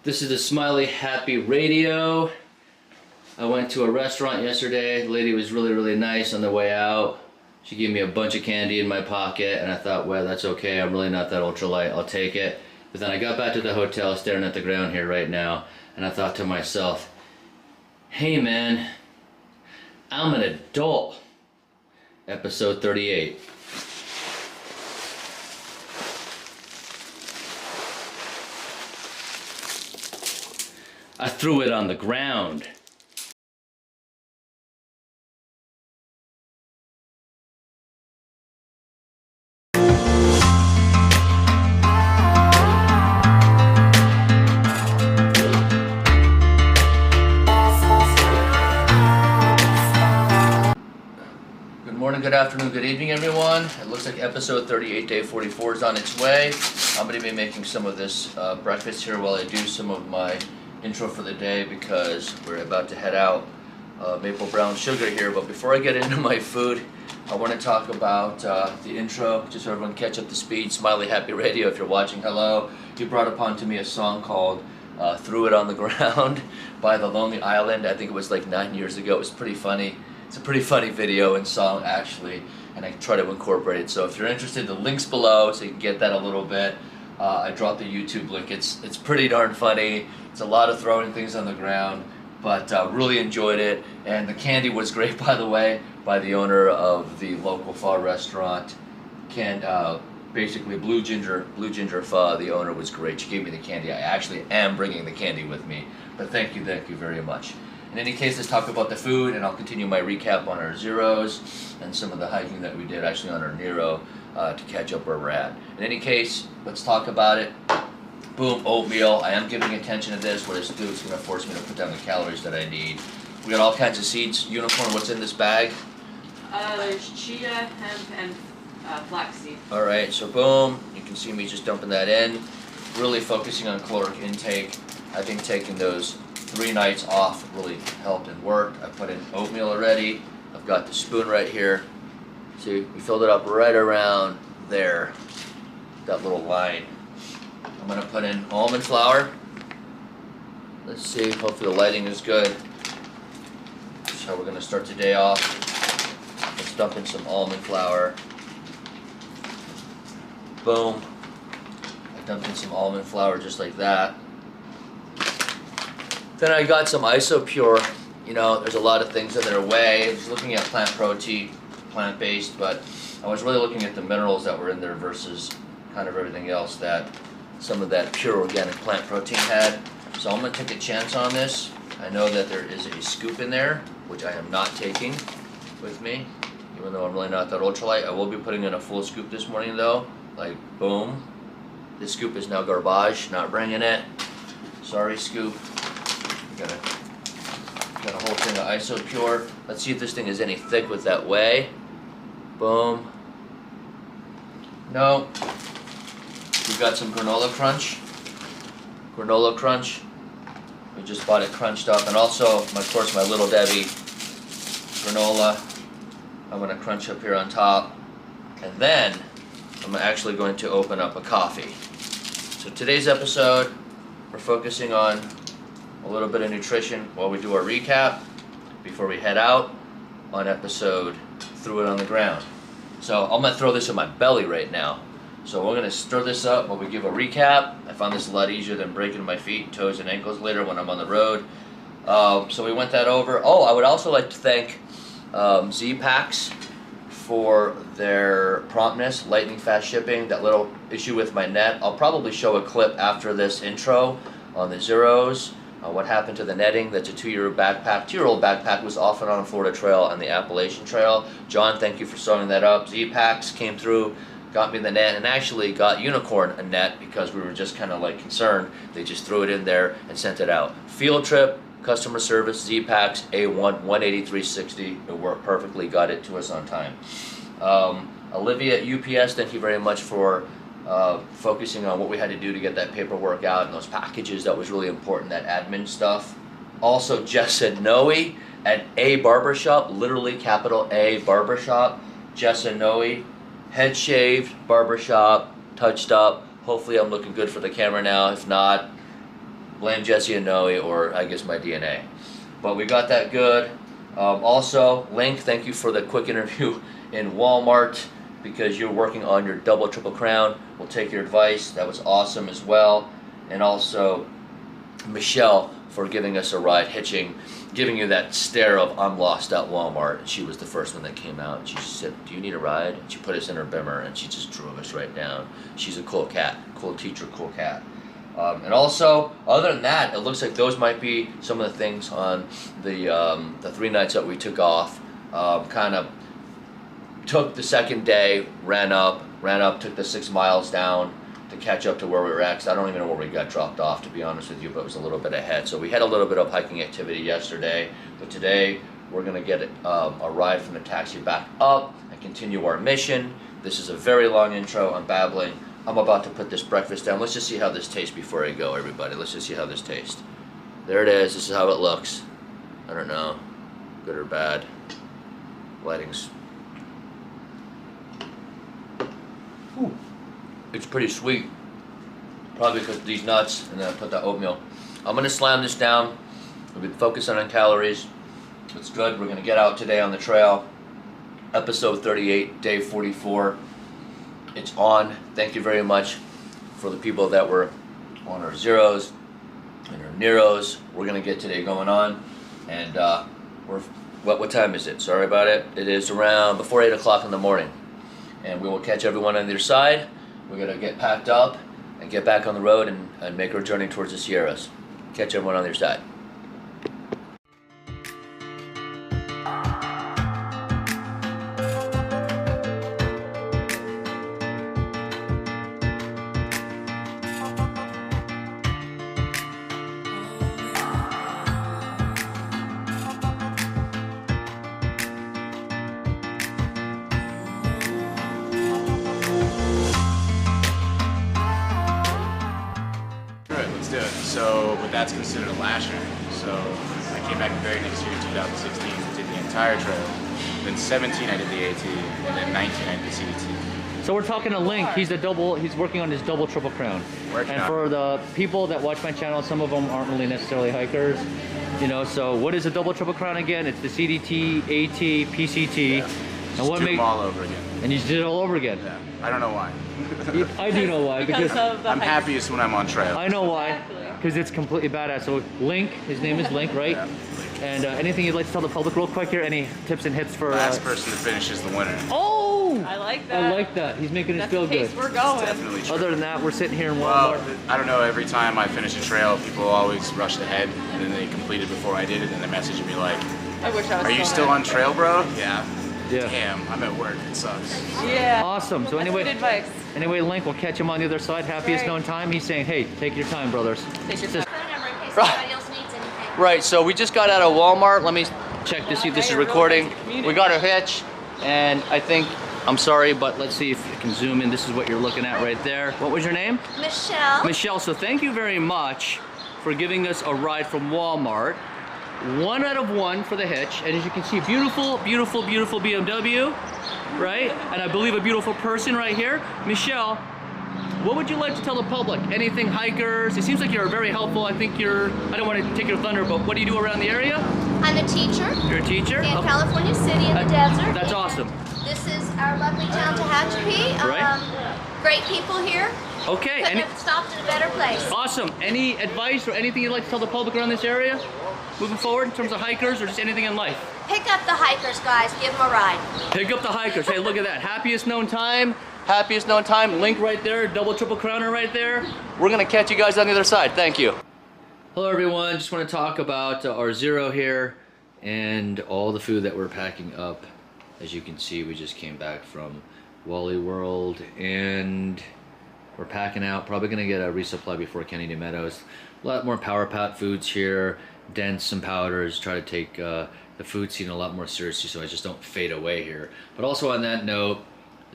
This is the Smiley Happy Radio. I went to a restaurant yesterday. The lady was really nice on the way out. She gave me a bunch of candy in my pocket, and I thought, well, that's okay. I'm really not that ultralight. I'll take it. But then I got back to the hotel, staring at the ground here right now, and I thought to myself, hey man, I'm an adult. Episode 38. I threw it on the ground. Good morning, good afternoon, good evening, everyone. It looks like episode 38, day 44 is on its way. I'm going to be making some of this breakfast here while I do some of my intro for the day because we're about to head out. Maple brown sugar here, but before I get into my food, I want to talk about the intro, just so everyone catch up to speed. Smiley Happy Radio, if you're watching, hello. You brought upon to me a song called Threw It on the Ground by The Lonely Island. I think it was like 9 years ago. It was pretty funny. It's a pretty funny video and song actually, and I try to incorporate it. So if you're interested, the link's below so you can get that a little bit. I dropped the YouTube link. It's pretty darn funny. It's a lot of throwing things on the ground, but really enjoyed it. And the candy was great, by the way, by the owner of the local pho restaurant. Basically Blue Ginger Pho. The owner was great. She gave me the candy. I actually am bringing the candy with me, but thank you very much. In any case, let's talk about the food, and I'll continue my recap on our zeros and some of the hiking that we did actually on our Nero to catch up where we're at. In any case, let's talk about it. Boom, oatmeal. I am giving attention to this. What it's doing is going to force me to put down the calories that I need. We got all kinds of seeds. Unicorn, what's in this bag? There's chia, hemp, and flaxseed. Alright, so boom, you can see me just dumping that in. Really focusing on caloric intake. I think taking those 3 nights off really helped and worked. I put in oatmeal already. I've got the spoon right here. See, we filled it up right around there. That little line. I'm going to put in almond flour. Let's see, hopefully the lighting is good. That's how we're going to start the day off. Let's dump in some almond flour. Boom. I dumped in some almond flour just like that. Then I got some Isopure. You know, there's a lot of things in their way. I was looking at plant protein, plant-based, but I was really looking at the minerals that were in there versus kind of everything else that some of that pure organic plant protein had. So I'm going to take a chance on this. I know that there is a scoop in there, which I am not taking with me, even though I'm really not that ultralight. I will be putting in a full scoop this morning though, like boom. This scoop is now garbage, not bringing it. Sorry, scoop. Got a whole thing of Isopure. Let's see if this thing is any thick with that whey. Boom. No. We've got some granola crunch. Granola crunch. We just bought it crunched up, and also, of course, my Little Debbie granola. I'm going to crunch up here on top, and then I'm actually going to open up a coffee. So today's episode, we're focusing on a little bit of nutrition while we do our recap before we head out on episode Threw It on the Ground. So I'm going to throw this in my belly right now. So we're going to stir this up while we give a recap. I found this a lot easier than breaking my feet, toes, and ankles later when I'm on the road. So we went that over. Oh, I would also like to thank Z-Packs for their promptness, lightning fast shipping. That little issue with my net, I'll probably show a clip after this intro on the zeros. What happened to the netting? That's a 2-year-old backpack. 2-year-old backpack was off and on Florida Trail and the Appalachian Trail. John, thank you for sewing that up. Z-Packs came through, got me the net, and actually got Unicorn a net because we were just kind of like concerned. They just threw it in there and sent it out. Field trip, customer service, Z-Packs, A1, 183.60. It worked perfectly, got it to us on time. Olivia at UPS, thank you very much for focusing on what we had to do to get that paperwork out and those packages. That was really important, that admin stuff. Also, Jessa Noe at A Barbershop, literally capital A Barbershop. Jessa Noe, head shaved, barbershop, touched up. Hopefully I'm looking good for the camera now. If not, blame Jesse and Noe, or I guess my DNA. But we got that good. Also, Link, thank you for the quick interview in Walmart, because you're working on your double triple crown. We'll take your advice. That was awesome as well. And also Michelle for giving us a ride, giving you that stare of I'm lost at Walmart. And she was the first one that came out. And she said, do you need a ride? And she put us in her bimmer and she just drove us right down. She's a cool cat, cool teacher, cool cat. And also, other than that, it looks like those might be some of the things on the 3 nights that we took off. Kind of took the second day, ran up, took the 6 miles down to catch up to where we were at. 'Cause I don't even know where we got dropped off, to be honest with you, but it was a little bit ahead. So we had a little bit of hiking activity yesterday, but today we're gonna get a ride from the taxi back up and continue our mission. This is a very long intro. I'm babbling. I'm about to put this breakfast down. Let's just see how this tastes before I go, everybody. Let's just see how this tastes. There it is. This is how it looks. I don't know, good or bad. Lighting's... Ooh. It's pretty sweet. Probably because of these nuts, and then I put the oatmeal. I'm gonna slam this down. We've been focusing on calories. It's good. We're gonna get out today on the trail. Episode 38, day 44. It's on. Thank you very much for the people that were on our zeros and our Neros. We're gonna get today going on, and what time is it? Sorry about it. It is around before 8 o'clock in the morning, and we will catch everyone on either side. We're gonna get packed up and get back on the road and make our journey towards the Sierras. Catch everyone on the other side. So, but that's considered a last year. So I came back the very next year, 2016, did the entire trail. Then 17 I did the AT, and then 19 I did the CDT. So we're talking to Link. He's working on his double triple crown. And for the people that watch my channel, some of them aren't really necessarily hikers. You know, so what is a double triple crown again? It's the CDT, AT, PCT. Yeah. And what do them all over again. And you just did it all over again. Yeah. I don't know why. I do know why, because I'm happiest when I'm on trail. I know why, because it's completely badass. So Link, his name is Link, right? Yeah. And anything you'd like to tell the public real quick here? Any tips and hits for... Last person to finish is the winner. Oh! I like that. I like that. He's making us feel That's the good. pace we're going. Definitely true. Other than that, we're sitting here in Walmart. Well, I don't know, every time I finish a trail, people always rushed ahead, and then they completed before I did it, and they messaged me like, I wish I was are you still on trail, bro? Yeah. Yeah. Damn, I'm at work, it sucks. Yeah. Awesome. So That's anyway, good advice. Anyway, Link, we'll catch him on the other side. Happiest Right. known time. He's saying, hey, take your time, brothers. Take your Just- time. Phone number in case anybody else needs anything. Right, so we just got out of Walmart. Let me check to see if this is recording. We got our hitch, and I think, I'm sorry, but let's see if you can zoom in. This is what you're looking at right there. What was your name? Michelle. Michelle, so thank you very much for giving us a ride from Walmart. 1 out of 1 for the hitch, and as you can see, beautiful, beautiful, beautiful BMW, right? And I believe a beautiful person right here. Michelle, what would you like to tell the public? Anything hikers? It seems like you're very helpful. I think you're, I don't want to take your thunder, but what do you do around the area? I'm a teacher You're a teacher? in Okay. California City in the desert. That's awesome. This is our lovely town Tehachapi. Right. Great people here. Okay, Couldn't have stopped in a better place. awesome. Any advice or anything you'd like to tell the public around this area? Moving forward in terms of hikers or just anything in life? Pick up the hikers, guys. Give them a ride. Pick up the hikers. Hey, look at that. Happiest known time. Happiest known time. Link right there. Double, triple crowner right there. We're going to catch you guys on the other side. Thank you. Hello, everyone. Just want to talk about our zero here and all the food that we're packing up. As you can see, we just came back from Wally World and we're packing out. Probably going to get a resupply before Kennedy Meadows. A lot more Power Pat foods here. Dense and powders. Try to take the food scene a lot more seriously so I just don't fade away here. But also on that note,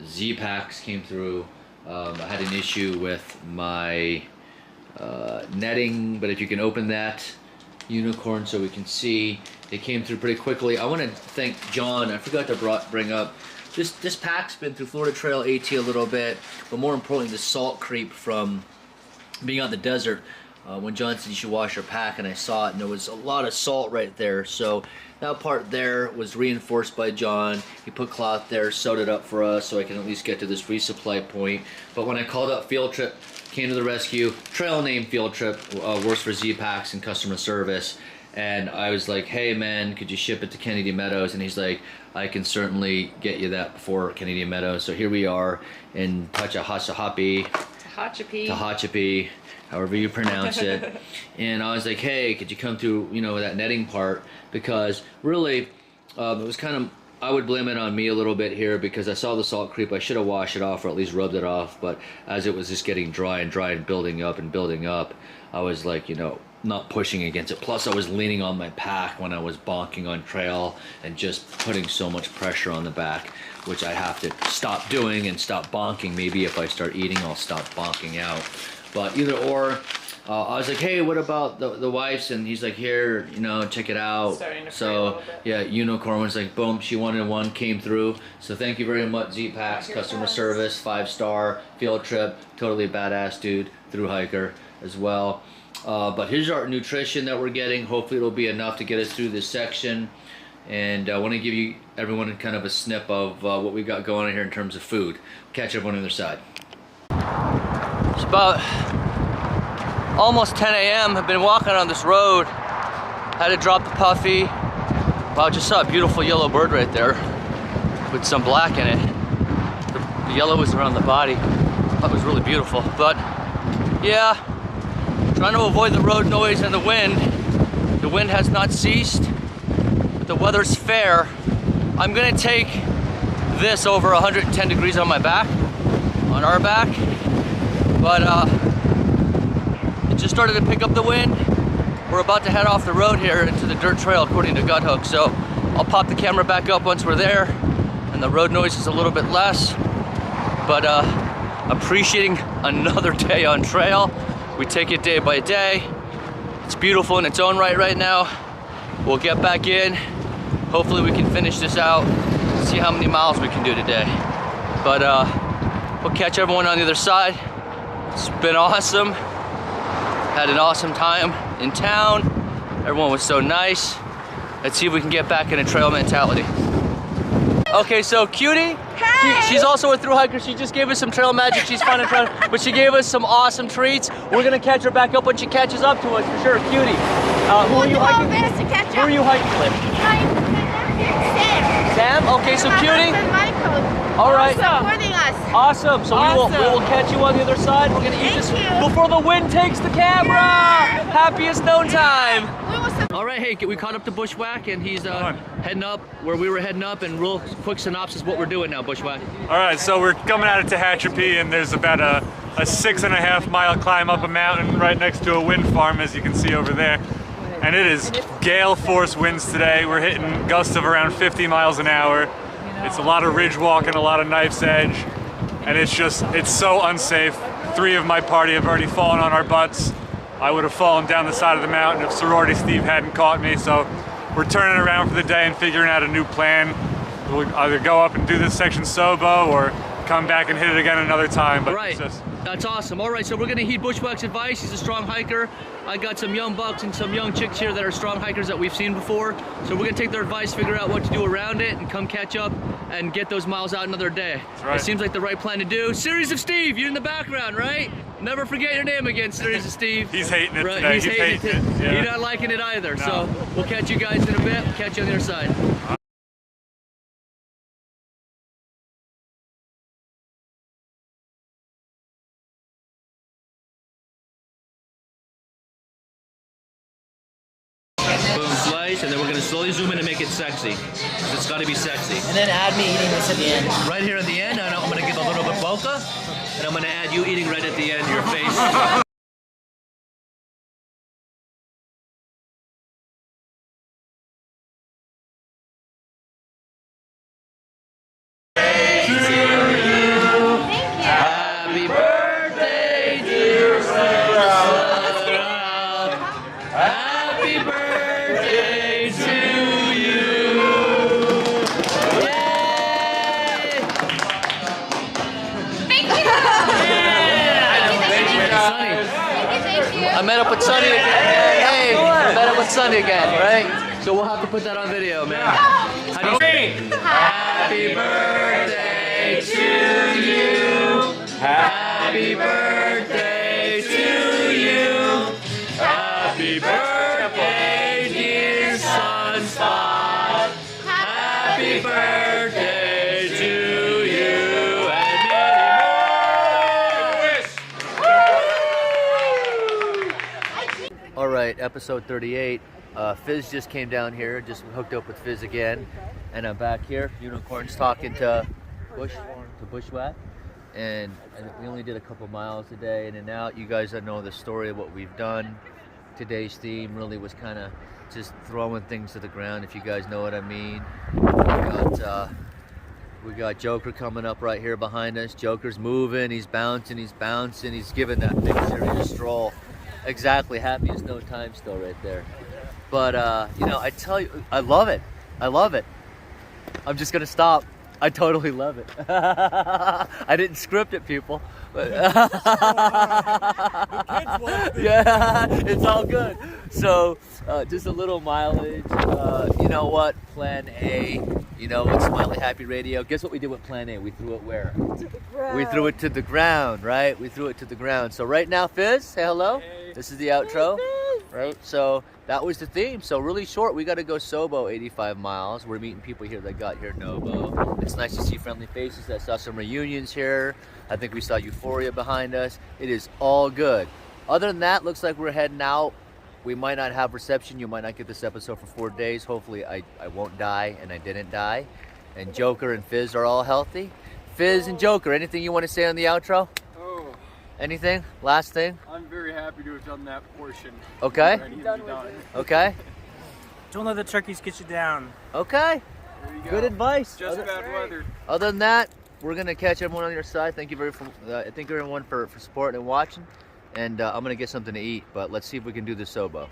Z-Packs came through. I had an issue with my netting, but if you can open that unicorn so we can see, it came through pretty quickly. I want to thank John. I forgot to bring up, this pack's been through Florida Trail AT a little bit, but more importantly, the salt creep from being out in the desert. when John said you should wash your pack, and I saw it, and there was a lot of salt right there. So that part there was reinforced by John. He put cloth there, sewed it up for us so I can at least get to this resupply point. But when I called up Field Trip, came to the rescue, trail name Field Trip, works for Z-Packs and customer service. And I was like, hey man, could you ship it to Kennedy Meadows? And he's like, I can get you that before Kennedy Meadows. So here we are in Tehachapi, however you pronounce it. And I was like, hey, could you come through, you know, that netting part? Because really, it was kind of, I would blame it on me a little bit here because I saw the salt creep. I should have washed it off or at least rubbed it off. But as it was just getting dry and building up, I was like, you know, not pushing against it. Plus I was leaning on my pack when I was bonking on trail and just putting so much pressure on the back, which I have to stop doing and stop bonking. Maybe if I start eating, I'll stop bonking out. But either or, I was like, hey, what about the wife's? And he's like, here, you know, check it out. So yeah, Unicorn was like, boom, she wanted one, came through. So thank you very much, Z-Packs, customer service, 5-star, Field Trip, totally badass dude, through hiker as well. But here's our nutrition that we're getting. Hopefully it'll be enough to get us through this section. And I want to give you everyone kind of a snip of what we got going on here in terms of food. Catch everyone on the other side. It's about almost 10 a.m. I've been walking on this road. Had to drop the puffy. Wow, just saw a beautiful yellow bird right there with some black in it. The yellow was around the body. That was really beautiful. But yeah, trying to avoid the road noise and the wind. The wind has not ceased, but the weather's fair. I'm gonna take this over 110 degrees on my back, on our back, but it just started to pick up the wind. We're about to head off the road here into the dirt trail according to Gut Hook, so I'll pop the camera back up once we're there and the road noise is a little bit less, but appreciating another day on trail. We take it day by day. It's beautiful in its own right now. We'll get back in. Hopefully we can finish this out, see how many miles we can do today. But we'll catch everyone on the other side. It's been awesome. Had an awesome time in town. Everyone was so nice. Let's see if we can get back in a trail mentality. Okay, so Cutie, she's also a thru hiker. She just gave us some trail magic. She's fun and fun, but she gave us some awesome treats. We're gonna catch her back up when she catches up to us for sure. Cutie, who are you hiking? Who are you hiking with? Sam. Okay, so Cutie. All right. Supporting us. Awesome. So we will catch you on the other side. We're gonna eat this before the wind takes the camera. Happiest known time. All right, hey, we caught up to Bushwhack, and he's heading up where we were heading up. And real quick synopsis, what we're doing now, Bushwhack. All right, so we're coming out of Tehachapi, and there's about a 6.5 mile climb up a mountain right next to a wind farm, as you can see over there. And it is gale force winds today. We're hitting gusts of around 50 miles an hour. It's a lot of ridge walking, a lot of knife's edge, and it's so unsafe. 3 of my party have already fallen on our butts. I would have fallen down the side of the mountain if Sorority Steve hadn't caught me, so we're turning around for the day and figuring out a new plan. We'll either go up and do this section Sobo or come back and hit it again another time. But right, that's awesome. All right, so we're gonna heed Bushwhack's advice. He's a strong hiker. I got some young bucks and some young chicks here that are strong hikers that we've seen before. So we're gonna take their advice, figure out what to do around it, and come catch up and get those miles out another day. That's right. It seems like the right plan to do. Series of Steve, you're in the background, right? Never forget your name again, Series of Steve. He's hating it right, today. He's hating it. Yeah. You're not liking it either. No. So we'll catch you guys in a bit. We'll catch you on the other side. Boom, slice, and then we're gonna slowly zoom in and make it sexy. It's gotta be sexy. And then add me eating this at the end. Right here at the end, I'm gonna give a little bit bokeh, and I'm gonna add you eating right at the end, your face. Happy birthday, dear Sarah. Happy birthday to you. Yay! Thank you. Sonny, Thank you. I I met up with Sonny again. Hey, I met up with Sonny again, right? So we'll have to put that on video, man. How do you say? Happy birthday to you. Happy birthday to you. Happy birthday, dear Sunspot. Happy birthday to you and many more. All right, episode 38. Fizz just came down here, just hooked up with Fizz again, and I'm back here. Unicorn's talking to Bushwhack, and we only did a couple miles today, in and out. You guys know the story of what we've done. Today's theme really was kind of just throwing things to the ground, if you guys know what I mean. We got Joker coming up right here behind us. Joker's moving, he's bouncing, he's giving that big serious stroll. Exactly, happy as no time still right there. But, you know, I tell you, I love it. I'm just going to stop. I totally love it. I didn't script it, people. But yeah, it's all good. So, just a little mileage. You know what? Plan A. You know what? Smiley Happy Radio. Guess what we did with Plan A? We threw it where? To the ground. We threw it to the ground, right? We threw it to the ground. So right now, Fizz, say hello. Hey. This is the outro, right? So that was the theme. So really short. We got to go Sobo 85 miles. We're meeting people here that got here Novo. It's nice to see friendly faces. I saw some reunions here. I think we saw Euphoria behind us. It is all good. Other than that, looks like we're heading out. We might not have reception. You might not get this episode for 4 days. Hopefully I won't die and I didn't die. And Joker and Fizz are all healthy. Fizz and Joker, anything you want to say on the outro? Oh. Anything? Last thing? I'm very happy to have done that portion. Okay. Done. Okay. Don't let the turkeys get you down. Okay. There you go. Good advice. Just bad weather. Other than that, we're going to catch everyone on your side. Thank you everyone for supporting and watching. And I'm going to get something to eat, but let's see if we can do the Sobo.